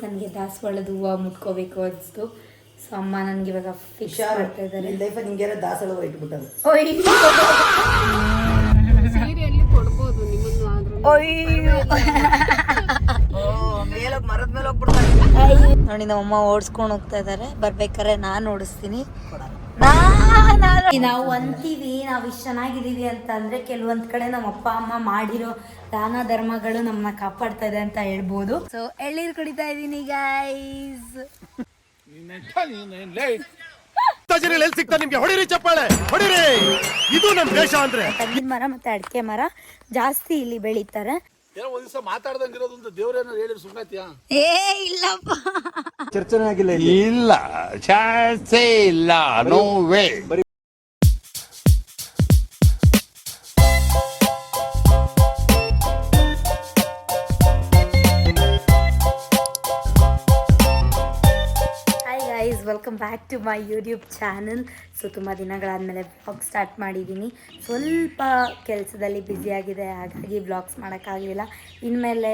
ನನಗೆ ದಾಸವಾಳದ ಹೂವು ಮುಟ್ಕೋಬೇಕು ಅನಿಸ್ತು. ಸೊ ಅಮ್ಮ ನನಗೆ ಇವಾಗ ಫಿಶ್ ಮಾಡ್ತಾ ಇದ್ದಾರೆ. ಲೈಫಲ್ಲಿ ನಿಂಗೆ ದಾಸವಾಳ ಇಟ್ಬಿಟ್ಟದು. ಸೀರೆಯಲ್ಲಿ ಕೊಡ್ಬೋದು ನಿಮ್ಮನ್ನು ಆದ್ರೂ. ಮೇಲೋಗಿ ಮರದ ಮೇಲೆ ಹೋಗ್ಬಿಡ್ತಾರೆ ನೋಡಿ ನಮ್ಮಮ್ಮ ಓಡಿಸ್ಕೊಂಡು ಹೋಗ್ತಾ ಇದ್ದಾರೆ. ಬರ್ಬೇಕಾದ್ರೆ ನಾನು ಓಡಿಸ್ತೀನಿ. ನಾವು ಅಂತೀವಿ ನಾವು ಇಷ್ಟು ಚೆನ್ನಾಗಿದ್ದೀವಿ ಅಂತ ಅಂದ್ರೆ ಕೆಲವೊಂದ್ ಕಡೆ ನಮ್ಮ ಅಪ್ಪ ಅಮ್ಮ ಮಾಡಿರೋ ದಾನ ಧರ್ಮಗಳು ನಮ್ಮನ್ನ ಕಾಪಾಡ್ತಾ ಇದೆ ಅಂತ ಹೇಳ್ಬೋದು. ಸೊ ಎಳ್ಳೀರು ಕುಡಿತಾ ಇದೀನಿ ಗೈಸ್. ತೆಂಗಿನ ಮರ ಮತ್ತೆ ಅಡಿಕೆ ಮರ ಜಾಸ್ತಿ ಇಲ್ಲಿ ಬೆಳೀತಾರೆ. ಏ ಇಲ್ಲಪ್ಪ, ಚರ್ಚನೆ ಆಗಿಲ್ಲ, ಇಲ್ಲ ಚಾನ್ಸೇ ಇಲ್ಲ, no way. Welcome back to my YouTube channel. So ತುಂಬ ದಿನಗಳಾದಮೇಲೆ ವ್ಲಾಗ್ ಸ್ಟಾರ್ಟ್ ಮಾಡಿದ್ದೀನಿ. ಸ್ವಲ್ಪ ಕೆಲಸದಲ್ಲಿ ಬ್ಯುಸಿಯಾಗಿದೆ, ಹಾಗಾಗಿ ವ್ಲಾಗ್ಸ್ ಮಾಡೋಕ್ಕಾಗಲಿಲ್ಲ. ಇನ್ಮೇಲೆ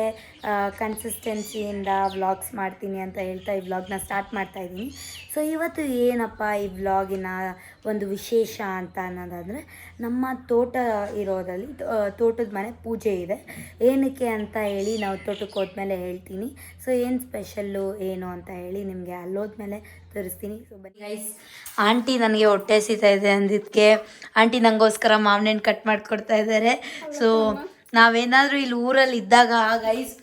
ಕನ್ಸಿಸ್ಟೆನ್ಸಿಯಿಂದ ವ್ಲಾಗ್ಸ್ ಮಾಡ್ತೀನಿ ಅಂತ ಹೇಳ್ತಾ ಈ ವ್ಲಾಗ್ನ ಸ್ಟಾರ್ಟ್ ಮಾಡ್ತಾಯಿದ್ದೀನಿ. ಸೊ ಇವತ್ತು ಏನಪ್ಪ ಈ ವ್ಲಾಗಿನ ಒಂದು ವಿಶೇಷ ಅಂತ ಅನ್ನೋದಾದರೆ, ನಮ್ಮ ತೋಟ ಇರೋದ್ರಲ್ಲಿ ತೋಟದ ಮನೆ ಪೂಜೆ ಇದೆ. ಏನಕ್ಕೆ ಅಂತ ಹೇಳಿ ನಾವು ತೋಟಕ್ಕೆ ಹೋದ್ಮೇಲೆ ಹೇಳ್ತೀನಿ. ಸೊ ಏನು ಸ್ಪೆಷಲ್ಲು ಏನು ಅಂತ ಹೇಳಿ ನಿಮಗೆ ಅಲ್ಲೋದ್ಮೇಲೆ ತೋರಿಸ್ತೀನಿ. ಸೊ ಬನ್ನಿ ಗೈಸ್. ಆಂಟಿ ನನಗೆ ಹೊಟ್ಟೆ ಹಸಿತಾ ಇದೆ ಅಂದಿದ್ದಕ್ಕೆ ಆಂಟಿ ನನಗೋಸ್ಕರ ಮಾವಿನ ಕಟ್ ಮಾಡಿಕೊಡ್ತಾ ಇದ್ದಾರೆ. ಸೊ ನಾವೇನಾದರೂ ಇಲ್ಲಿ ಊರಲ್ಲಿ ಇದ್ದಾಗ ಗೈಸ್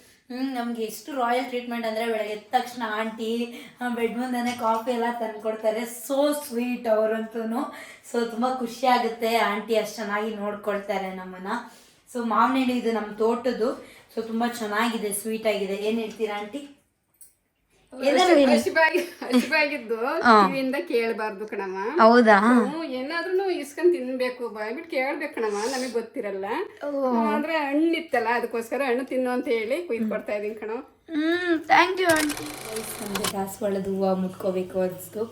ನಮಗೆ ಎಷ್ಟು ರಾಯಲ್ ಟ್ರೀಟ್ಮೆಂಟ್ ಅಂದರೆ, ಬೆಳಗ್ಗೆ ಎದ್ದ ತಕ್ಷಣ ಆಂಟಿ ಬೆಡ್ ಮುಂದೆನೇ ಕಾಫಿ ಎಲ್ಲ ತಂದು ಕೊಡ್ತಾರೆ. ಸೋ ಸ್ವೀಟ್ ಅವರಂತೂ. ಸೊ ತುಂಬ ಖುಷಿ ಆಗುತ್ತೆ, ಆಂಟಿ ಅಷ್ಟು ಚೆನ್ನಾಗಿ ನೋಡ್ಕೊಳ್ತಾರೆ ನಮ್ಮನ್ನು. ಸೊ ಮಾವಿನ ಹಣ್ಣು ಇದು ನಮ್ಮ ತೋಟದ್ದು. ಸೊ ತುಂಬ ಚೆನ್ನಾಗಿದೆ, ಸ್ವೀಟ್ ಆಗಿದೆ. ಏನು ಹೇಳ್ತೀರಾ ಆಂಟಿ? ಹಸಿವಾಗಿದ್ದು ಕಿವಿಯಿಂದ ಕೇಳಬಾರ್ದು ಕಣಮ್ಮ. ಹೌದಾ? ಏನಾದ್ರೂ ಇಸ್ಕೊಂಡ್ ತಿನ್ಬೇಕು, ಬಾಯ್ಬಿಟ್ಟು ಕೇಳ್ಬೇಕು ಕಣಮ್ಮ. ನಮಗ್ ಗೊತ್ತಿರಲ್ಲ ಅಂದ್ರೆ ಹಣ್ಣಿತ್ತಲ್ಲ, ಅದಕ್ಕೋಸ್ಕರ ಹಣ್ಣು ತಿನ್ನು ಅಂತ ಹೇಳಿ ಕುಯ್ದು ಕೊಡ್ತಾ ಇದೀನಿ ಕಣ. Thank you aunty. ನಮಗೆ ದಾಸವಾಳದ ಹೂವು ಮುಟ್ಕೋಬೇಕು ಅನಿಸ್ತು.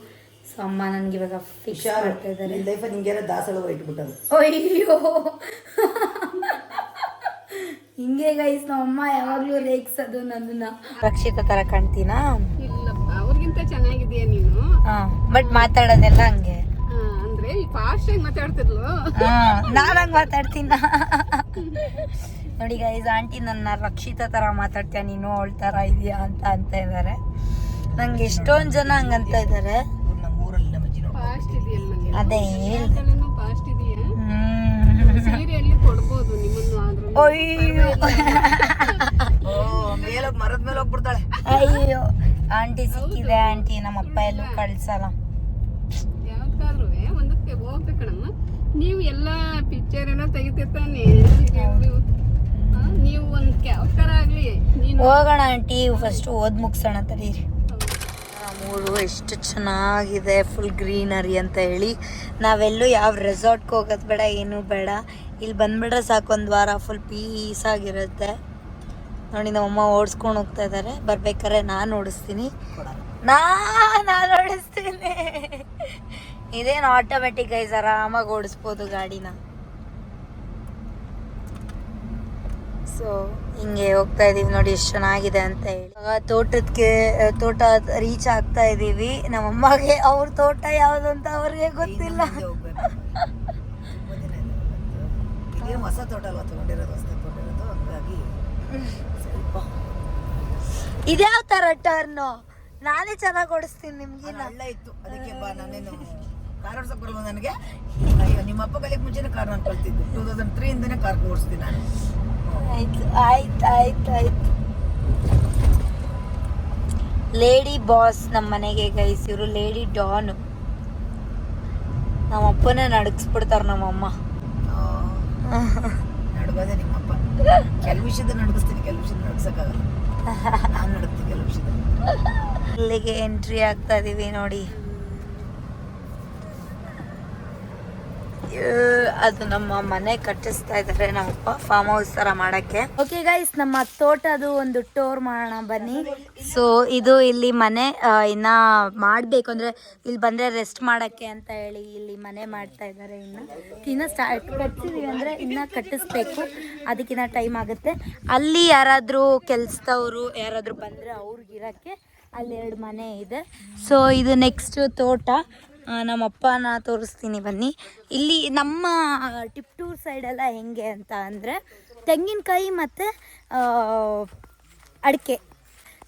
ಸೊ ಅಮ್ಮ ನನಗೆ ಇವಾಗ ಫಿಶ್ ಮಾಡ್ತಾ ಇದ್ದಾರೆ. ಲೈಫಲ್ಲಿ ನಿಂಗೆ ದಾಸವಾಳ ಇಟ್ಬಿಟ್ಟದು. ಅಯ್ಯೋ ಹಿಂಗೆ ಗೈಸ್, ನಮ್ಮಮ್ಮ ಯಾವಾಗ್ಲೂ ರೇಗ್ಸೋದು ನನ್ನನ್ನ. ರಕ್ಷಿತ ತರ ಕಾಣ್ತೀನಾ? ಇಲ್ಲಪ್ಪ, ಅವ್ರಿಗಿಂತ ಚೆನ್ನಾಗಿದೀಯ ನೀನು. ಬಟ್ ಮಾತಾಡೋದೆಲ್ಲ ಹಂಗೆ ಅಂದ್ರೆ ಫಾಸ್ಟ್ ಆಗಿ ಮಾತಾಡ್ತಿರ್ಲು. ನಾನಂಗ್ ಮಾತಾಡ್ತೀನ ನೋಡಿ ಗೈಸ್. ಆಂಟಿ ನನ್ನ ರಕ್ಷಿತ ತರ ಮಾತಾಡ್ತೀಯ ನೀನು, ಅವಳ ತರ ಇದೆಯಾ ಅಂತ ಇದ್ದಾರೆ. ನಂಗೆ ಎಷ್ಟೊಂದ್ ಜನ ಹಂಗಂತ ಇದ್ದಾರೆ. ಫಾಸ್ಟ್ ಇದೆಯಲ್ಲ, ಅದೇ ಫಾಸ್ಟ್ ಇದೆಯಾ. ಸೀರೆಯಲ್ಲಿ ಕೊಡ್ಬೋದು ನಿಮ್ಮನ್ನು ಆದ್ರೂ. ಮೇಲೋಗಿ ಮರದ ಮೇಲೆ ಹೋಗ್ಬಿಡ್ತಾಳೆ. ಅಯ್ಯೋ ಆಂಟಿ ಸಿಕ್ಕಿದೆ. ಆಂಟಿ ನಮ್ಮಪ್ಪ ಎಲ್ಲೂ ಕಳ್ಸಲ್ಲ. ಯಾವ್ದಾದ್ರು ಒಂದಕ್ಕೆ ಹೋಗ್ಬೇಕಣಮ್ಮ. ನೀವು ಎಲ್ಲ ಪಿಕ್ಚರ್ ಎಲ್ಲ ತೆಗಿತಿರ್ತಾನೆ, ನೀವು ಒಂದ್ ಕ್ಯಾರೆಕ್ಟರ್ ಆಗ್ಲಿ. ಹೋಗೋಣ ಆಂಟಿ, ಫಸ್ಟ್ ಓದ್ ಮುಗಿಸೋಣ ತಡೀರಿ. ಮೂರು ಎಷ್ಟು ಚೆನ್ನಾಗಿದೆ, ಫುಲ್ ಗ್ರೀನರಿ ಅಂತ ಹೇಳಿ. ನಾವೆಲ್ಲೂ ಯಾವ ರೆಸಾರ್ಟ್ಗೆ ಹೋಗೋದು ಬೇಡ, ಏನೂ ಬೇಡ, ಇಲ್ಲಿ ಬಂದ್ಬಿಟ್ರೆ ಸಾಕು, ಒಂದು ವಾರ ಫುಲ್ ಪೀಸ್ ಆಗಿರುತ್ತೆ. ನೋಡಿ ನಮ್ಮಮ್ಮ ಓಡಿಸ್ಕೊಂಡು ಹೋಗ್ತಾ ಇದ್ದಾರೆ. ಬರ್ಬೇಕಾದ್ರೆ ನಾನು ಓಡಿಸ್ತೀನಿ. ನಾನು ಓಡಿಸ್ತೀನಿ. ಇದೇನು ಆಟೋಮೆಟಿಕ್ ಐಸ್, ಆರಾಮಾಗಿ ಓಡಿಸ್ಬೋದು ಗಾಡಿನ. ಸೊ ಹಿಂಗೆ ಹೋಗ್ತಾ ಇದೀವಿ ನೋಡಿ, ಎಷ್ಟು ಚೆನ್ನಾಗಿದೆ ಅಂತ ಹೇಳಿ. ತೋಟ ರೀಚ್ ಆಗ್ತಾ ಇದೀವಿ. ನಮ್ಮಮ್ಮಗೆ ಅವ್ರ ತೋಟ ಯಾವ್ದು ಅಂತ ಅವ್ರಿಗೆ ಗೊತ್ತಿಲ್ಲ. ಹೊಸ ತೋಟ ಅಲ್ವಾ ತಗೊಂಡಿರೋದು, ಹೊಸ ತಗೊಂಡಿರೋದು, ಹಂಗಾಗಿ ಇದ್ಯಾವ ತರ ಟರ್ನು? ನಾನೇ ಚೆನ್ನಾಗಿ ಓಡಿಸ್ತೀನಿ ನಿಮ್ಗೆ. ಒಳ್ಳೆ ಇತ್ತು, ಅದಕ್ಕೆ ಬಾ. ನಾನೇನು ಕಾರ್ ಓಡಿಸಕ್ ಬರಲ್ಲ ನನಗೆ. ನಿಮ್ಮ ಅಪ್ಪ ಕಲಿಯಕ್ಕೆ ಮುಂಚೆನೇ ಕಾರ್ ನಾನು ಕಲ್ತಿದ್ದು. 2003 ಇಂದನೇ ಕಾರ್ ಓಡಿಸ್ತೀನಿ ನಾನು. ಆಯ್ತು. ಲೇಡಿ ಬಾಸ್ ನಮ್ಮ ಮನೆಗೆ ಗೈಸ್. ಇವರು ಲೇಡಿ ಡಾನ್. ನಮ್ಮ ಅಪ್ಪನೇ ನಡಗಿಸ್ಬಿಡ್ತಾರ ನಮ್ಮಮ್ಮ. ನಡ್ಗೋದೆ ನಿಮ್ಮಪ್ಪ. ಕೆಲವು ವಿಷಯದ ನಡಗಿಸ್ತೀನಿ, ಕೆಲವು ವಿಷಯದ ನಡ್ಸಕ್ಕಾಗಲ್ಲ. ನಾನು ನಡಗ್ತೀನಿ ಕೆಲವು ವಿಷಯದ. ಇಲ್ಲಿಗೆ ಎಂಟ್ರಿ ಆಗ್ತಾ ಇದೀವಿ ನೋಡಿ. ಅದು ನಮ್ಮ ಮನೆ ಕಟ್ಟಿಸ್ತಾ ಇದ್ದಾರೆ ನಮ್ಮಪ್ಪ ಫಾರ್ಮ್ ಹೌಸ್ ತರ ಮಾಡಕ್ಕೆ. ಓಕೆ ಗೈಸ್, ನಮ್ಮ ತೋಟದು ಒಂದು ಟೂರ್ ಮಾಡೋಣ ಬನ್ನಿ. ಸೊ ಇದು ಇಲ್ಲಿ ಮನೆ ಇನ್ನ ಮಾಡ್ಬೇಕು ಅಂದ್ರೆ ಇಲ್ಲಿ ಬಂದ್ರೆ ರೆಸ್ಟ್ ಮಾಡಕ್ಕೆ ಅಂತ ಹೇಳಿ ಇಲ್ಲಿ ಮನೆ ಮಾಡ್ತಾ ಇದ್ದಾರೆ. ಇನ್ನ ಸ್ಟಾರ್ಟ್ ಕಟ್ಸಿದೀವಿ ಅಂದ್ರೆ ಇನ್ನ ಕಟ್ಟಿಸ್ಬೇಕು, ಅದಕ್ಕಿನ್ನ ಟೈಮ್ ಆಗುತ್ತೆ. ಅಲ್ಲಿ ಯಾರಾದ್ರೂ ಕೆಲ್ಸದವರು ಯಾರಾದ್ರೂ ಬಂದ್ರೆ ಅವ್ರಿಗಿರಕ್ಕೆ ಅಲ್ಲಿ 2 ಮನೆ ಇದೆ. ಸೊ ಇದು ನೆಕ್ಸ್ಟ್ ತೋಟ, ನಮ್ಮಪ್ಪನ ತೋರಿಸ್ತೀನಿ ಬನ್ನಿ. ಇಲ್ಲಿ ನಮ್ಮ ಟಿಪ್ಟೂರ್ ಸೈಡೆಲ್ಲ ಹೆಂಗೆ ಅಂತ ಅಂದರೆ ತೆಂಗಿನಕಾಯಿ ಮತ್ತು ಅಡಿಕೆ.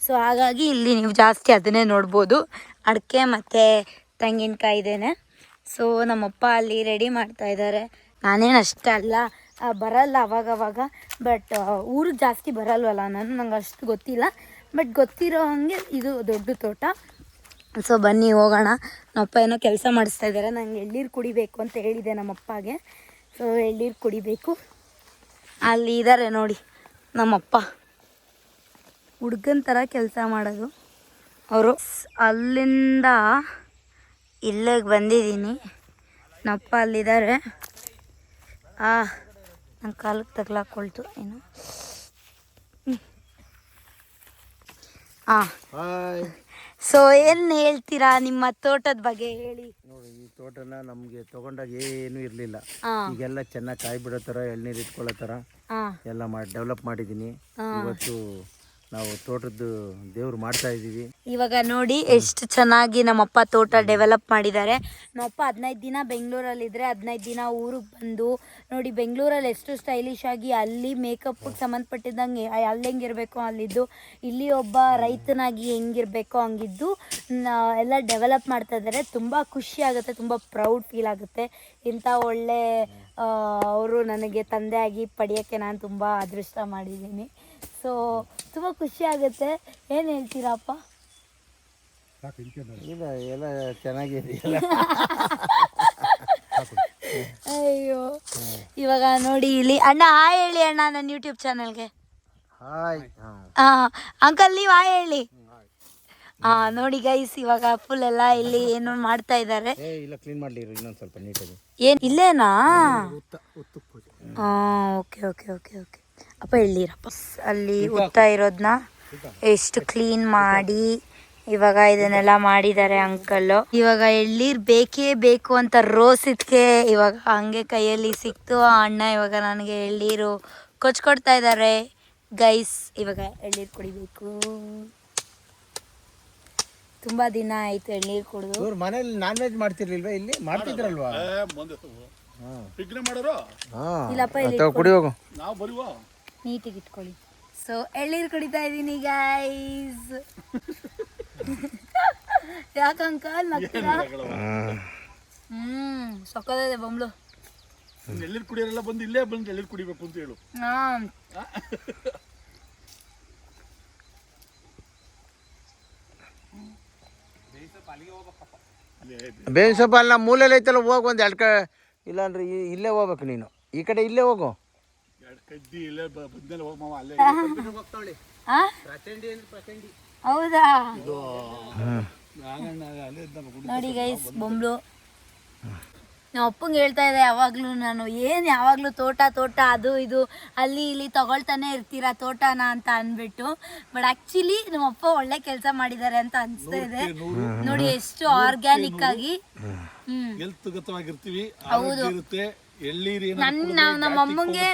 ಸೊ ಹಾಗಾಗಿ ಇಲ್ಲಿ ನೀವು ಜಾಸ್ತಿ ಅದನ್ನೇ ನೋಡ್ಬೋದು, ಅಡಿಕೆ ಮತ್ತು ತೆಂಗಿನಕಾಯಿ ಇದೇನೆ. ಸೊ ನಮ್ಮಪ್ಪ ಅಲ್ಲಿ ರೆಡಿ ಮಾಡ್ತಾ ಇದ್ದಾರೆ. ನಾನೇನು ಅಷ್ಟೇ ಅಲ್ಲ ಬರಲ್ಲ ಅವಾಗವಾಗ, ಬಟ್ ಊರಿಗೆ ಜಾಸ್ತಿ ಬರಲ್ವಲ್ಲ ನಾನು, ನಂಗೆ ಅಷ್ಟು ಗೊತ್ತಿಲ್ಲ. ಬಟ್ ಗೊತ್ತಿರೋ ಹಾಗೆ ಇದು ದೊಡ್ಡ ತೋಟ. ಸೊ ಬನ್ನಿ ಹೋಗೋಣ. ನಮ್ಮಪ್ಪ ಏನೋ ಕೆಲಸ ಮಾಡಿಸ್ತಾ ಇದ್ದಾರೆ. ನಂಗೆ ಎಳ್ನೀರು ಕುಡಿಬೇಕು ಅಂತ ಹೇಳಿದೆ ನಮ್ಮಪ್ಪಗೆ. ಸೊ ಎಳ್ನೀರು ಕುಡಿಬೇಕು. ಅಲ್ಲಿ ಇದ್ದಾರೆ ನೋಡಿ ನಮ್ಮಪ್ಪ, ಹುಡ್ಗನ ಥರ ಕೆಲಸ ಮಾಡೋದು ಅವರು. ಅಲ್ಲಿಂದ ಇಲ್ಲಿಗೆ ಬಂದಿದ್ದೀನಿ, ನಮ್ಮಪ್ಪ ಅಲ್ಲಿದ್ದಾರೆ. ನನ್ನ ಕಾಲಕ್ಕೆ ತಗ್ಲಾಕೊಳ್ತು ಏನು. ಸೊ ಏನು ಹೇಳ್ತೀರಾ ನಿಮ್ಮ ತೋಟದ ಬಗ್ಗೆ ಹೇಳಿ. ನೋಡಿ, ಈ ತೋಟನ ನಮ್ಗೆ ತಗೊಂಡಾಗ ಏನು ಇರ್ಲಿಲ್ಲ. ಈಗೆಲ್ಲ ಚೆನ್ನಾಗಿ ಕಾಯಿ ಬಿಡೋ ತರ, ಎಳ್ನೀರು ಇಟ್ಕೊಳ್ಳೋ ತರ ಎಲ್ಲ ಮಾಡಿ ಡೆವಲಪ್ ಮಾಡಿದೀನಿ. ಇವತ್ತು ನಾವು ತೋಟದ್ದು ದೇವ್ರು ಮಾಡ್ತಾ ಇದೀವಿ. ಇವಾಗ ನೋಡಿ ಎಷ್ಟು ಚೆನ್ನಾಗಿ ನಮ್ಮಪ್ಪ ತೋಟ ಡೆವಲಪ್ ಮಾಡಿದ್ದಾರೆ. ನಮ್ಮಪ್ಪ 15 ದಿನ ಬೆಂಗಳೂರಲ್ಲಿದ್ದರೆ 15 ದಿನ ಊರಿಗೆ ಬಂದು ನೋಡಿ, ಬೆಂಗಳೂರಲ್ಲಿ ಎಷ್ಟು ಸ್ಟೈಲಿಶ್ ಆಗಿ ಅಲ್ಲಿ ಮೇಕಪ್ಗೆ ಸಂಬಂಧಪಟ್ಟಿದ್ದಂಗೆ ಅಲ್ಲಿ ಹೆಂಗಿರಬೇಕು ಅಲ್ಲಿದ್ದು, ಇಲ್ಲಿ ಒಬ್ಬ ರೈತನಾಗಿ ಹೆಂಗಿರಬೇಕೋ ಹಂಗಿದ್ದು ಎಲ್ಲ ಡೆವಲಪ್ ಮಾಡ್ತಾ ಇದ್ದಾರೆ. ತುಂಬ ಖುಷಿ ಆಗುತ್ತೆ, ತುಂಬ ಪ್ರೌಡ್ ಫೀಲ್ ಆಗುತ್ತೆ. ಇಂಥ ಒಳ್ಳೆ ಅವರು ನನಗೆ ತಂದೆಯಾಗಿ ಪಡೆಯೋಕ್ಕೆ ನಾನು ತುಂಬ ಅದೃಷ್ಟ ಮಾಡಿದ್ದೀನಿ. ಸೊ ತುಂಬ ಖುಷಿ ಆಗುತ್ತೆ. ಏನು ಹೇಳ್ತೀರಪ್ಪ? ಎಲ್ಲ ಚೆನ್ನಾಗಿದೆ. ಅಯ್ಯೋ, ಇವಾಗ ನೋಡಿ ಇಲ್ಲಿ ಅಣ್ಣ ಹಾಯ್ ಹೇಳಿ ಅಣ್ಣ ನನ್ನ ಯೂಟ್ಯೂಬ್ ಚಾನಲ್ಗೆ. ಹಾಯ್. ಅಂಕಲ್ ನೀವು ಹಾಯ್ ಹೇಳಿ. ನೋಡಿ ಗೈಸ್, ಇವಾಗ ಫುಲ್ ಎಲ್ಲ ಇಲ್ಲಿ ಏನೋ ಮಾಡ್ತಾ ಇದ್ದಾರೆ. ಇಲ್ಲ, ಕ್ಲೀನ್ ಮಾಡ್ಲಿ ಇನ್ನೊಂದು ಸ್ವಲ್ಪ ನೀಟಾಗಿ. ಏನು ಇಲ್ಲೇನಾ? ಓಕೆ ಓಕೆ ಓಕೆ ಓಕೆ ಅಪ್ಪ ಎಳ್ನೀರಪ್ಪ. ಅಲ್ಲಿ ಉತ್ತಾ ಇರೋದನ್ನ ಎಷ್ಟು ಕ್ಲೀನ್ ಮಾಡಿ ಇವಾಗ ಇದನ್ನೆಲ್ಲ ಮಾಡಿದ್ದಾರೆ ಅಂಕಲ್ಲು. ಇವಾಗ ಎಳ್ನೀರು ಬೇಕೇ ಬೇಕು ಅಂತ ರೋಸಿದ್ಕೆ ಇವಾಗ ಹಂಗೆ ಕೈಯಲ್ಲಿ ಸಿಕ್ತು. ಆ ಅಣ್ಣ ಇವಾಗ ನನಗೆ ಎಳ್ನೀರು ಕೊಚ್ಕೊಡ್ತಾ ಇದ್ದಾರೆ. ಗೈಸ್, ಇವಾಗ ಎಳ್ನೀರು ಕುಡಿಬೇಕು. ತುಂಬ ದಿನ ಆಯಿತು ಎಳ್ನೀರು ಕುಡಿದು. ಇವ್ರು ಮನೇಲಿ ನಾನ್ ವೆಜ್ ಮಾಡ್ತಿರ್ಲಿಲ್ವಾ? ಇಲ್ಲಿ ಮಾಡ್ತಿದ್ರಲ್ವಾ? ಇಲ್ಲಪ್ಪ, ಇಲ್ಲಿ ಕುಡಿ ಹೋಗು, ನೀಟಿಗೆ ಇಟ್ಕೊಳ್ಳಿ. ಸೊ ಎಳ್ನೀರು ಕುಡಿತಾ ಇದ್ದೀನಿ ಗೈಸ್. ಯಾಕಂಕಲ್ ನಗ್ತೀರಾ? ಸಕ್ಕದಿದೆ ಬೊಂಬ್ಳು. ಎಳ್ನೀರು ಕುಡಿಯೋರೆಲ್ಲ ಬಂದು ಇಲ್ಲೇ ಬಂದು ಎಳ್ನೀರು ಕುಡಿಬೇಕು ಅಂತ ಹೇಳು. ಬೇವಿನ ಸೊಪ್ಪು ಅಲ್ಲ, ಮೂಲೆಯಲ್ಲಿ ಐತಲ್ಲ, ಹೋಗಿ ಒಂದು 2 ಇಲ್ಲಾಂದ್ರೆ ಇಲ್ಲೇ ಹೋಗ್ಬೇಕು ನೀನು. ಈ ಕಡೆ ಇಲ್ಲೇ ಹೋಗು. ಹೌದಾ? ನೋಡಿ ಗೈಸ್, ಬೊಂಬ್ಳು ನಮ್ಮ ಅಪ್ಪಂಗೆ ಹೇಳ್ತಾ ಇದೆ ಯಾವಾಗಲೂ ನಾನು, ಏನು ಯಾವಾಗಲೂ ತೋಟ ತೋಟ ಅದು ಇದು ಅಲ್ಲಿ ಇಲ್ಲಿ ತಗೊಳ್ತಾನೆ ಇರ್ತೀರಾ ತೋಟನ ಅಂತ ಅಂದ್ಬಿಟ್ಟು. ಬಟ್ ಆ್ಯಕ್ಚುಲಿ ನಮ್ಮ ಅಪ್ಪ ಒಳ್ಳೆ ಕೆಲಸ ಮಾಡಿದ್ದಾರೆ ಅಂತ ಅನಿಸ್ತಾ ಇದೆ. ನೋಡಿ ಎಷ್ಟು ಆರ್ಗ್ಯಾನಿಕ್ ಆಗಿ. ಹೌದು, ನಮ್ಮಮ್ಮಂಗೆ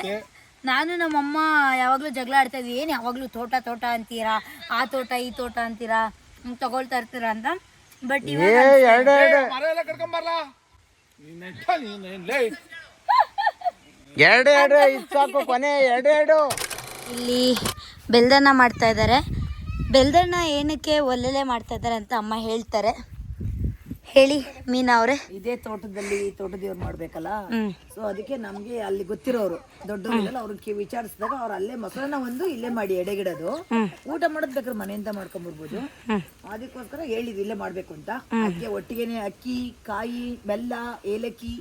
ನಾನು ನಮ್ಮಮ್ಮ ಯಾವಾಗಲೂ ಜಗಳ ಆಡ್ತಾ ಇದ್ವಿ, ಏನು ಯಾವಾಗಲೂ ತೋಟ ತೋಟ ಅಂತೀರಾ, ಆ ತೋಟ ಈ ತೋಟ ಅಂತೀರಾ, ತಗೊಳ್ತಾ ಇರ್ತೀರಾ ಅಂತ. ಬಟ್ ಇಲ್ಲಿ ಬೆಲ್ದನ್ನ ಮಾಡ್ತಾ ಇದ್ದಾರೆ. ಬೆಲ್ದನ್ನ ಏನಕ್ಕೆ ಒಲ್ಲೆಲೆ ಮಾಡ್ತಾ ಇದ್ದಾರೆ ಅಂತ ಅಮ್ಮ ಹೇಳ್ತಾರೆ. ಹೇಳಿ ಮೀನಾ ಅವರೇ. ಇದೇ ತೋಟದಲ್ಲಿ ತೋಟದೇವ್ರು ಮಾಡ್ಬೇಕಲ್ಲ, ಸೊ ಅದಕ್ಕೆ ನಮ್ಗೆ ಅಲ್ಲಿ ಗೊತ್ತಿರೋರು ದೊಡ್ಡವರಿಗೆಲ್ಲ ಅವ್ರಿಗೆ ವಿಚಾರಿಸಿದಾಗ ಅವ್ರು ಅಲ್ಲೇ ಮೊಸರನ್ನ ಒಂದು ಇಲ್ಲೇ ಮಾಡಿ ಎಡೆಗಿಡೋದು, ಊಟ ಮಾಡೋದ್ ಬೇಕಾದ್ರೆ ಮನೆಯಿಂದ ಮಾಡ್ಕೊಂಡ್ಬರ್ಬೋದು. ಅದಕ್ಕೋಸ್ಕರ ಹೇಳಿದ್ವಿ ಇಲ್ಲೇ ಮಾಡ್ಬೇಕು ಅಂತ. ಅದಕ್ಕೆ ಒಟ್ಟಿಗೆನೆ ಅಕ್ಕಿ, ಕಾಯಿ, ಬೆಲ್ಲ, ಏಲಕ್ಕಿ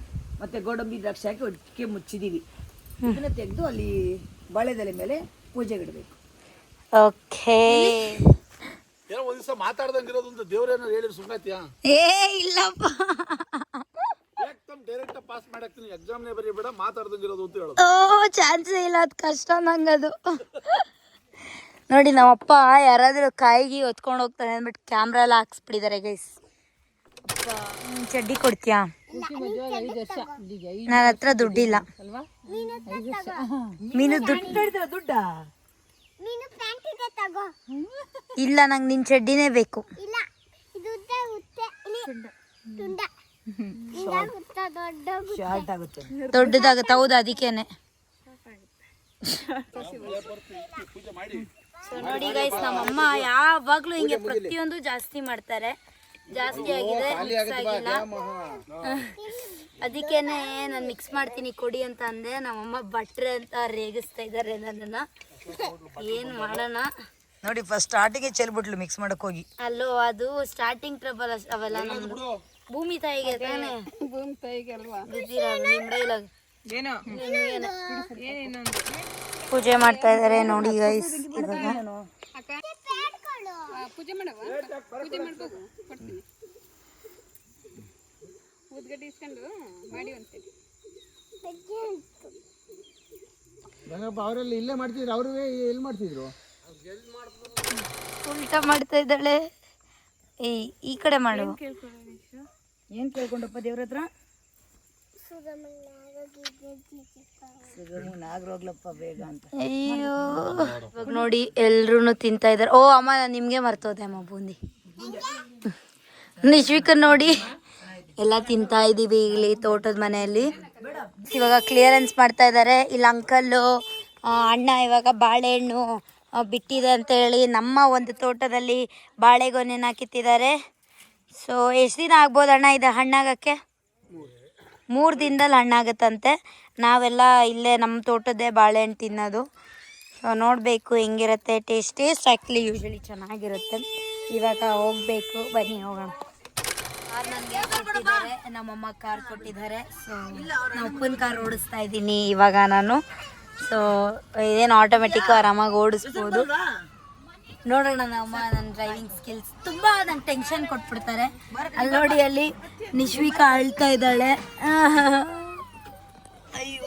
ಮತ್ತೆ ಗೋಡಂಬಿ ದ್ರಾಕ್ಷಿ ಹಾಕಿ ಒಟ್ಟಿಗೆ ಮುಚ್ಚಿದೀವಿ. ಇದನ್ನ ತೆಗೆದು ಅಲ್ಲಿ ಬಾಳೆದೆಲೆ ಮೇಲೆ ಪೂಜೆಗಿಡಬೇಕು. ಓಕೆ. ಏನೋ ಒಂದ್ ದಿವಸ ಮಾತಾಡ್ದಂಗಿರೋದು ದೇವ್ರೇನೋ ಹೇಳಿ ಸುಮ್ಮನೆ ಏ ಇಲ್ಲಪ್ಪ, ಓ ಚಾನ್ಸೇ ಇಲ್ಲ, ಅದು ಕಷ್ಟ ನಂಗದು. ನೋಡಿ ನಮ್ಮಪ್ಪ ಯಾರಾದರೂ ಕಾಯಿಗೆ ಹೊತ್ಕೊಂಡು ಹೋಗ್ತಾರೆ ಅಂದ್ಬಿಟ್ಟು ಕ್ಯಾಮ್ರಾ ಎಲ್ಲ ಹಾಕ್ಸ್ಬಿಟ್ಟಿದ್ದಾರೆ ಗೈಸ್. ಅಪ್ಪ ಚಡ್ಡಿ ಕೊಡ್ತೀಯಾ? ನನ್ನ ಹತ್ರ ದುಡ್ಡಿಲ್ಲ. ಮೀನು ದುಡ್ಡ ಇಲ್ಲ, ನಂಗೆ ನಿನ್ನ ಚಡ್ಡಿನೇ ಬೇಕು. ದೊಡ್ಡದಾಗುತ್ತೆ, ಹೌದು, ಅದಕ್ಕೇನೆ. ನೋಡಿ ಗೈಸ್, ನಮ್ಮಮ್ಮ ಯಾವಾಗ್ಲೂ ಹಿಂಗೆ ಪ್ರತಿಯೊಂದು ಜಾಸ್ತಿ ಮಾಡ್ತಾರೆ. ಜಾಸ್ತಿ ಆಗಿದೆ, ಮಿಕ್ಸ್ ಆಗಿಲ್ಲ. ಅದಕ್ಕೇನೆ ನಾನು ಮಿಕ್ಸ್ ಮಾಡ್ತೀನಿ ಕೊಡಿ ಅಂತ ಅಂದೆ. ನಮ್ಮಮ್ಮ ಭಟ್ರೆ ಅಂತ ರೇಗಿಸ್ತಾ ಇದ್ದಾರೆ ನನ್ನನ್ನ. ಏನ್ ಮಾಡೋಣ ನೋಡಿ, ಫಸ್ಟ್ ಸ್ಟಾರ್ಟಿಂಗ್ ಚೆಲ್ಬಿಟ್ಲು ಮಿಕ್ಸ್ ಮಾಡಕ್ ಹೋಗಿ. ಅಲ್ಲೋ, ಅದು ಸ್ಟಾರ್ಟಿಂಗ್ ಟ್ರಬಲ್ ಅವೆಲ್ಲ ನಮ್ದು. ಭೂಮಿ ತಾಯಿಗೆ ತಾನೆ ಭೂಮಿ ತಾಯಿಗೆ ಅಲ್ವಾ ಬಿದ್ದಿರೋದು ನಿಮ್ ಡೈಲಾಗ್. ಪೂಜೆ ಮಾಡ್ತಾ ಇದಾರೆ ನೋಡಿ ಗೈಸ್. ಇವಾಗ ಪೂಜೆ ಮಾಡವ, ಪೂಜೆ ಮಾಡ್ಬೇಕು, ಕೊಡ್ತೀನಿ. ಊದ್ಗಡ್ಡೆ ಇಸ್ಕೊಂಡು ಮಾಡಿ ಅಂತೇಳಿ. ಅವರೆಲ್ಲ ಇಲ್ಲೇ ಮಾಡ್ತಿದ್ರು, ಅವ್ರು ಎಲ್ಲಿ ಮಾಡ್ತಿದ್ರು? ಉಲ್ಟಾ ಮಾಡ್ತಾ ಇದ್ದಾಳೆ. ಈ ಕಡೆ ಮಾಡು. ಏನ್ ಕೇಳ್ಕೊಂಡಪ್ಪ ದೇವ್ರ ಹತ್ರ? ನಾಗ್ರೋಗ್ಲಪ್ಪ ಬೇಗ ಅಂತ. ಅಯ್ಯೋ, ಇವಾಗ ನೋಡಿ ಎಲ್ರು ತಿಂತಾ ಇದಾರೆ. ಓ ಅಮ್ಮ, ನಾನು ನಿಮ್ಗೆ ಮರ್ತೋದೆ ಅಮ್ಮ ಬೂಂದಿ. ನಿಶ್ವಿಕ ನೋಡಿ ಎಲ್ಲ ತಿಂತಾ ಇದೀವಿ ಇಲ್ಲಿ ತೋಟದ ಮನೆಯಲ್ಲಿ. ಇವಾಗ ಕ್ಲಿಯರೆನ್ಸ್ ಮಾಡ್ತಾ ಇದ್ದಾರೆ. ಇಲ್ಲಿ ಅಂಕಲ್ಲು ಅಣ್ಣ ಇವಾಗ ಬಾಳೆಹಣ್ಣು ಬಿಟ್ಟಿದೆ ಅಂತ ಹೇಳಿ ನಮ್ಮ ಒಂದು ತೋಟದಲ್ಲಿ ಬಾಳೆಗೊನೆನ ಕಿತ್ತಿದ್ದಾರೆ. ಸೊ ಎಷ್ಟು ದಿನ ಆಗ್ಬೋದು ಅಣ್ಣ ಇದು ಹಣ್ಣಾಗಕ್ಕೆ? 3 ದಿನದಲ್ಲಿ ಹಣ್ಣಾಗುತ್ತಂತೆ. ನಾವೆಲ್ಲ ಇಲ್ಲೇ ನಮ್ಮ ತೋಟದ್ದೇ ಬಾಳೆಹಣ್ಣು ತಿನ್ನೋದು. ಸೊ ನೋಡಬೇಕು ಹೆಂಗಿರುತ್ತೆ ಟೇಸ್ಟ್ ಆ್ಯಕ್ಚುಲಿ ಯೂಶ್ವಲಿ ಚೆನ್ನಾಗಿರುತ್ತೆ. ಇವಾಗ ಹೋಗಬೇಕು, ಬನ್ನಿ ಹೋಗೋಣ. ಕಾರ್ ನನಗೆ ಕೊಟ್ಟಿದ್ದಾರೆ, ನಮ್ಮಮ್ಮ ಕಾರ್ ಕೊಟ್ಟಿದ್ದಾರೆ. ಸೊ ನಾನು ಉಪ್ಪಿನ ಕಾರ್ ಓಡಿಸ್ತಾ ಇದ್ದೀನಿ ಇವಾಗ ನಾನು. ಸೊ ಇದೇನು ಆಟೋಮೆಟಿಕ್ಕು, ಆರಾಮಾಗಿ ಓಡಿಸ್ಬೋದು. ನೋಡೋಣ ನಮ್ಮಮ್ಮ ನನ್ನ ಡ್ರೈವಿಂಗ್ ಸ್ಕಿಲ್ಸ್. ತುಂಬ ನಂಗೆ ಟೆನ್ಷನ್ ಕೊಟ್ಬಿಡ್ತಾರೆ. ಅಲ್ಲಿ ನೋಡಿ, ಅಲ್ಲಿ ನಿಶ್ವಿಕಾ ಅಳ್ತಾ ಇದ್ದಾಳೆ. ಅಯ್ಯೋ,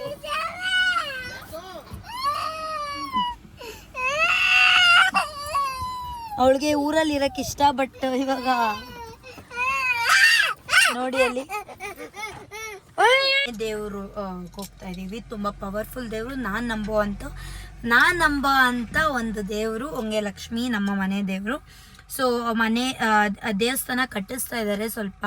ಅವಳಿಗೆ ಊರಲ್ಲಿ ಇರಕ್ಕೆ ಇಷ್ಟ, ಬಟ್ ಇವಾಗ ನೋಡಿ ಅಲ್ಲಿ ದೇವರು ಹೋಗ್ತಾ ಇದೀವಿ. ತುಂಬ ಪವರ್ಫುಲ್ ದೇವರು, ನಾನು ನಂಬೋ ಅಂತ ಒಂದು ದೇವರು ಹೊಂಗೆ ಲಕ್ಷ್ಮಿ, ನಮ್ಮ ಮನೆ ದೇವರು. ಸೊ ಮನೆ ದೇವಸ್ಥಾನ ಕಟ್ಟಿಸ್ತಾ ಇದ್ದಾರೆ, ಸ್ವಲ್ಪ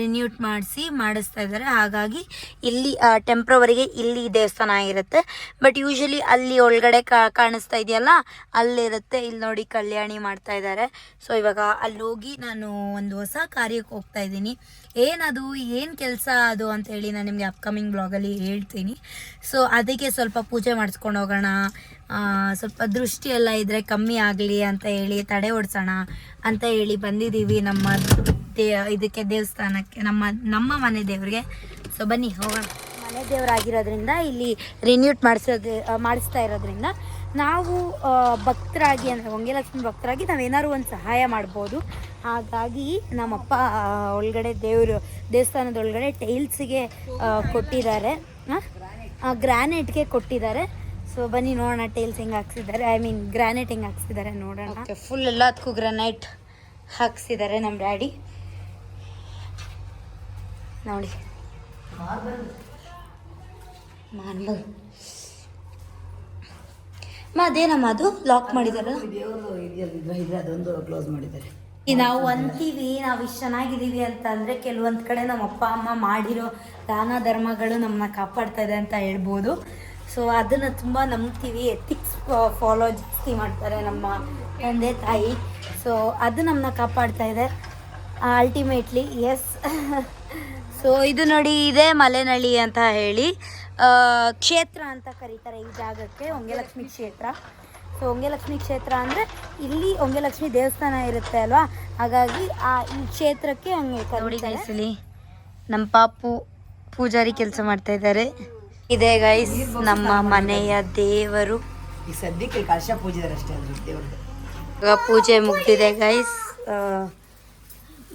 ರಿನ್ಯೂಟ್ ಮಾಡಿಸ್ತಾ ಇದ್ದಾರೆ. ಹಾಗಾಗಿ ಇಲ್ಲಿ ಟೆಂಪ್ರವರಿಗೆ ಇಲ್ಲಿ ದೇವಸ್ಥಾನ ಆಗಿರುತ್ತೆ. ಬಟ್ ಯೂಶಲಿ ಅಲ್ಲಿ ಒಳಗಡೆ ಕಾಣಿಸ್ತಾ ಇದೆಯಲ್ಲ, ಅಲ್ಲಿರುತ್ತೆ. ಇಲ್ಲಿ ನೋಡಿ ಕಲ್ಯಾಣಿ ಮಾಡ್ತಾ ಇದ್ದಾರೆ. ಸೊ ಇವಾಗ ಅಲ್ಲಿ ಹೋಗಿ ನಾನು ಒಂದು ಹೊಸ ಕಾರ್ಯಕ್ಕೆ ಹೋಗ್ತಾ ಇದ್ದೀನಿ. ಏನದು, ಏನು ಕೆಲಸ ಅದು ಅಂತ ಹೇಳಿ ನಾನು ನಿಮಗೆ ಅಪ್ಕಮಿಂಗ್ ಬ್ಲಾಗಲ್ಲಿ ಹೇಳ್ತೀನಿ. ಸೊ ಅದಕ್ಕೆ ಸ್ವಲ್ಪ ಪೂಜೆ ಮಾಡಿಸ್ಕೊಂಡು ಹೋಗೋಣ, ಸ್ವಲ್ಪ ದೃಷ್ಟಿ ಎಲ್ಲ ಇದ್ದರೆ ಕಮ್ಮಿ ಆಗಲಿ ಅಂತ ಹೇಳಿ, ತಡೆ ಓಡಿಸೋಣ ಅಂತ ಹೇಳಿ ಬಂದಿದ್ದೀವಿ ನಮ್ಮ ಇದಕ್ಕೆ ದೇವಸ್ಥಾನಕ್ಕೆ, ನಮ್ಮ ಮನೆ ದೇವ್ರಿಗೆ. ಸೊ ಬನ್ನಿ ಹೋಗೋಣ. ಮನೆ ದೇವರಾಗಿರೋದ್ರಿಂದ ಇಲ್ಲಿ ರಿನ್ಯೂಟ್ ಮಾಡಿಸ್ತಾ ಇರೋದ್ರಿಂದ ನಾವು ಭಕ್ತರಾಗಿ, ಅಂದರೆ ಹೊಂಗೆಲಕ್ಷ್ಮಿ ಭಕ್ತರಾಗಿ ನಾವೇನಾದ್ರು ಒಂದು ಸಹಾಯ ಮಾಡ್ಬೋದು. ಹಾಗಾಗಿ ನಮ್ಮಪ್ಪ ಒಳಗಡೆ ದೇವಸ್ಥಾನದ ಒಳಗಡೆ ಟೈಲ್ಸಿಗೆ ಕೊಟ್ಟಿದ್ದಾರೆ, ಗ್ರಾನೈಟ್ಗೆ ಕೊಟ್ಟಿದ್ದಾರೆ. ಸೊ ಬನ್ನಿ ನೋಡೋಣ ಟೈಲ್ಸ್ ಹೆಂಗೆ ಹಾಕ್ಸಿದ್ದಾರೆ, ಗ್ರಾನೈಟ್ ಹೆಂಗೆ ಹಾಕ್ಸಿದ್ದಾರೆ ನೋಡೋಣ. ಫುಲ್ ಎಲ್ಲದಕ್ಕೂ ಗ್ರಾನೈಟ್ ಹಾಕ್ಸಿದ್ದಾರೆ ನಮ್ಮ ಡ್ಯಾಡಿ. ನೋಡಿ ಮಾರ್ಬಲ್ ಅದೇನಮ್ಮ ಅದು ಲಾಕ್ ಮಾಡಿದಾರಲ್ಲ, ಅದೊಂದು ಕ್ಲೋಸ್ ಮಾಡಿದ್ದಾರೆ. ನಾವು ಅಂತೀವಿ ನಾವು ಇಷ್ಟು ಚೆನ್ನಾಗಿದ್ದೀವಿ ಅಂತ ಅಂದರೆ ಕೆಲವೊಂದು ಕಡೆ ನಮ್ಮ ಅಪ್ಪ ಅಮ್ಮ ಮಾಡಿರೋ ದಾನ ಧರ್ಮಗಳು ನಮ್ಮನ್ನ ಕಾಪಾಡ್ತಾ ಇದೆ ಅಂತ ಹೇಳ್ಬೋದು. ಸೊ ಅದನ್ನು ತುಂಬ ನಂಬ್ತೀವಿ. ಎಥಿಕ್ಸ್ ಫಾಲೋ ಜಾಸ್ತಿ ಮಾಡ್ತಾರೆ ನಮ್ಮ ತಂದೆ ತಾಯಿ. ಸೊ ಅದು ನಮ್ಮನ್ನ ಕಾಪಾಡ್ತಾ ಇದೆ ಅಲ್ಟಿಮೇಟ್ಲಿ. ಎಸ್. ಸೊ ಇದು ನೋಡಿ, ಇದೇ ಮಲೆನಳ್ಳಿ ಅಂತ ಹೇಳಿ ಕ್ಷೇತ್ರ ಅಂತ ಕರೀತಾರೆ ಈ ಜಾಗಕ್ಕೆ, ಹೊಂಗೆಲಕ್ಷ್ಮಿ ಕ್ಷೇತ್ರ. ಸೊ ಹೊಂಗೆಲಕ್ಷ್ಮಿ ಕ್ಷೇತ್ರ ಅಂದರೆ ಇಲ್ಲಿ ಹೊಂಗೆಲಕ್ಷ್ಮಿ ದೇವಸ್ಥಾನ ಇರುತ್ತೆ ಅಲ್ವಾ, ಹಾಗಾಗಿ ಈ ಕ್ಷೇತ್ರಕ್ಕೆ ಹಂಗೆ ನೋಡಿ ಗೈಸ್. ಇಲ್ಲಿ ನಮ್ಮ ಪಾಪು ಪೂಜಾರಿ ಕೆಲಸ ಮಾಡ್ತಾ ಇದ್ದಾರೆ. ಇದೇ ಗೈಸ್ ನಮ್ಮ ಮನೆಯ ದೇವರು. ಈ ಸದ್ಯಕ್ಕೆ ಕಳಶ ಪೂಜೆ ಅಷ್ಟೇ ದೇವ್ರದ್ದು. ಇವಾಗ ಪೂಜೆ ಮುಗ್ದಿದೆ ಗೈಸ್.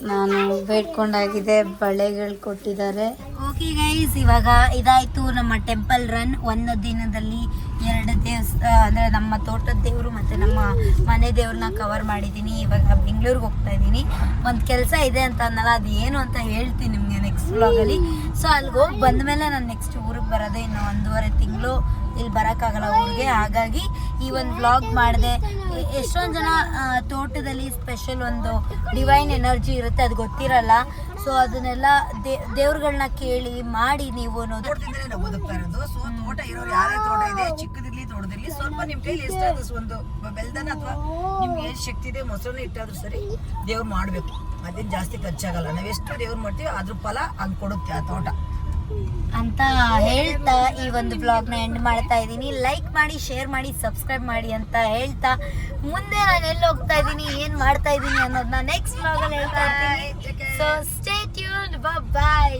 ನಾನು ಬೇಡ್ಕೊಂಡಾಗಿದೆ, ಬಳೆಗಳು ಕೊಟ್ಟಿದ್ದಾರೆ. ಓಕೆ ಗೈಸ್, ಇವಾಗ ಇದಾಯಿತು ನಮ್ಮ ಟೆಂಪಲ್ ರನ್. ಒಂದು ದಿನದಲ್ಲಿ 2 ದೇವಸ್ಥಾನ ಅಂದರೆ ನಮ್ಮ ತೋಟದ ದೇವರು ಮತ್ತು ನಮ್ಮ ಮನೆ ದೇವ್ರನ್ನ ಕವರ್ ಮಾಡಿದ್ದೀನಿ. ಇವಾಗ ಬೆಂಗಳೂರಿಗೆ ಹೋಗ್ತಾ ಇದ್ದೀನಿ. ಒಂದು ಕೆಲಸ ಇದೆ ಅಂತ ಅನ್ನಲ್ಲ, ಅದು ಏನು ಅಂತ ಹೇಳ್ತೀನಿ ನಿಮಗೆ ನೆಕ್ಸ್ಟ್ ವ್ಲಾಗಲ್ಲಿ. ಸೊ ಅಲ್ಲಿಗೆ ಹೋಗಿ ಬಂದಮೇಲೆ ನಾನು ನೆಕ್ಸ್ಟ್ ಊರಿಗೆ ಬರೋದು. ಇನ್ನು 1.5 ತಿಂಗಳು ಇಲ್ಲಿ ಬರೋಕ್ಕಾಗಲ್ಲ ಊರಿಗೆ. ಹಾಗಾಗಿ ಈ ಒಂದು ವ್ಲಾಗ್ ಮಾಡಿದೆ. ಎಷ್ಟೊಂದು ಜನ ತೋಟದಲ್ಲಿ ಸ್ಪೆಷಲ್ ಒಂದು ಡಿವೈನ್ ಎನರ್ಜಿ ಇರುತ್ತೆ, ಅದು ಗೊತ್ತಿರಲ್ಲ. ಸೊ ಅದನ್ನೆಲ್ಲ ದೇವ್ರುಗಳನ್ನ ಕೇಳಿ ಮಾಡಿ ನೀವು ತೋಟದಿಂದಲೇ ನಾವು ಬದುಕ್ತಾ ಇರೋದು. ಸೊ ತೋಟ ಇರೋರು ಯಾರೇ ತೋಟ ಇದೆ, ಚಿಕ್ಕದಿರ್ಲಿ ದೊಡ್ಡದಿರ್ಲಿ, ಸ್ವಲ್ಪ ನಿಮ್ ಕೈಲಿ ಎಷ್ಟಾದ್ರೂ ಒಂದು ಬೆಲ್ದನ ಅಥವಾ ನಿಮ್ಗೆ ಏನ್ ಶಕ್ತಿ ಇದೆ ಮೊಸರನ್ನ ಇಟ್ಟಾದ್ರೂ ಸರಿ ದೇವ್ರು ಮಾಡ್ಬೇಕು. ಅದೇನು ಜಾಸ್ತಿ ಖರ್ಚಾಗಲ್ಲ. ನಾವೆಷ್ಟು ದೇವ್ರು ಮಾಡ್ತೀವಿ ಅದ್ರ ಫಲ ಹಂಗ್ ಕೊಡುತ್ತೆ ಆ ತೋಟ ಅಂತ ಹೇಳ್ತಾ ಈ ಒಂದು ಬ್ಲಾಗ್ನ ಎಂಡ್ ಮಾಡ್ತಾ ಇದ್ದೀನಿ. ಲೈಕ್ ಮಾಡಿ, ಶೇರ್ ಮಾಡಿ, ಸಬ್ಸ್ಕ್ರೈಬ್ ಮಾಡಿ ಅಂತ ಹೇಳ್ತಾ ಮುಂದೆ ನಾನು ಎಲ್ಲಿ ಹೋಗ್ತಾ ಇದ್ದೀನಿ, ಏನು ಮಾಡ್ತಾ ಇದ್ದೀನಿ ಅನ್ನೋದನ್ನ ನೆಕ್ಸ್ಟ್ ಬ್ಲಾಗಲ್ಲಿ ಹೇಳ್ತಾ ಇರ್ತೀನಿ. ಸೊ ಸ್ಟೇ ಟ್ಯೂನ್ಡ್, ಬಾಯ್.